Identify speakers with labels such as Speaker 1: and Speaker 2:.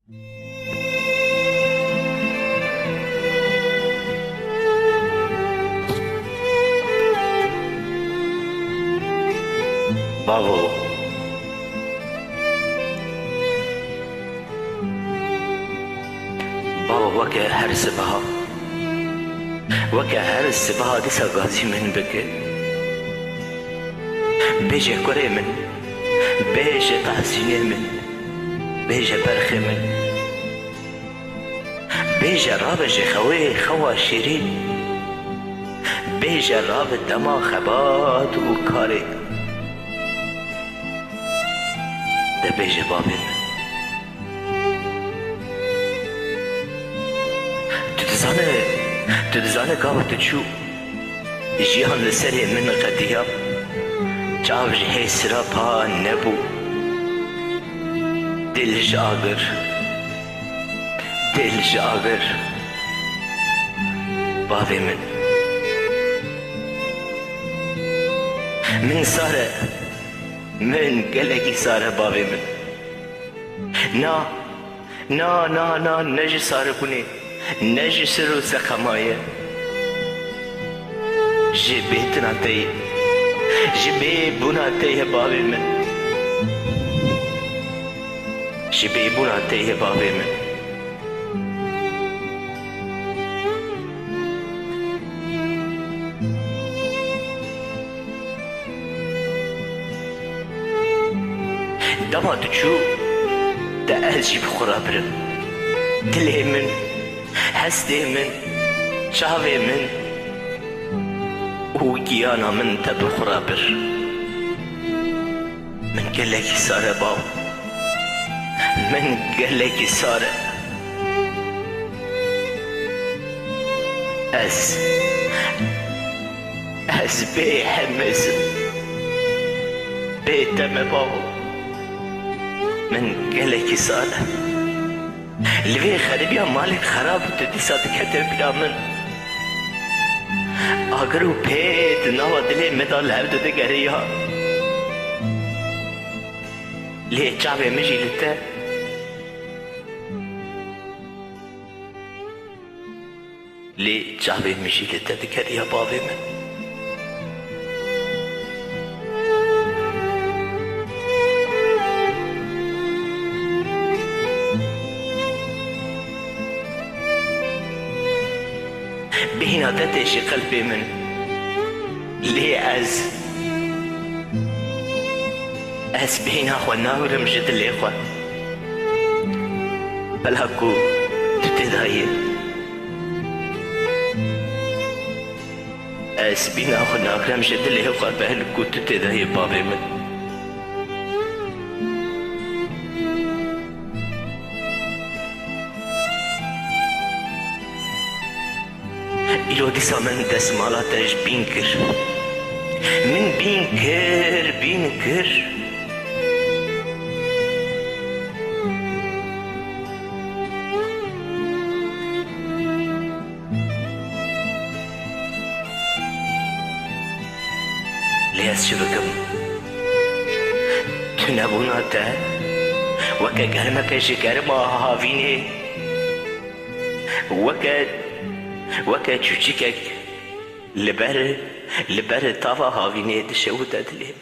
Speaker 1: بابو بابا وكا هر سبها وكا هر سبها دي ساقازي من بك بيجي كوري من بيجي تحسيني من بيجي برخي من بيجي رابجي خوي خوا شيرين بيجي راب دما خبات وكاري ده بيجي بابين تو دزانه گاو تو چو جیهان لسری من قدیا چاو جهی سرا پا نبو دل جاگر باوی من ساره من گلگی ساره باوی من نا نجی ساره کنی نجی سرو سقمایه جبهتنا تي جبهبنا تيه بابي من جبهبنا تيه بابي من دما تشو دا أجيب خرابرم دلي من هستي من شافي من وگیانا من تب خرابر من گلکی ساره باو من گلکی ساره از بی حمزم بیتم باو من گلکی ساره لوی خربیا مالک خراب تدی صادقت بلا من اگر او پیت نوا دلی مدال هر دو دگری ها لیه چاوه مجی لته لیه چاوه مجی لته دگری ها باوی من بهنا تتشي قلبي من ليه از بهنا خوانا ورمجد اللي خوا بلهكو تتداير از بهنا خوانا ورمجد اللي خوا بهلكو تتداير بابي من إلو ديسا من دسمالاتش بينكر من بينكر ليس شبكم تنبونا تا وكا گرمك جگرما هاوينه وكا چوچيكك لبر طاوة هاوينه دشو دادليم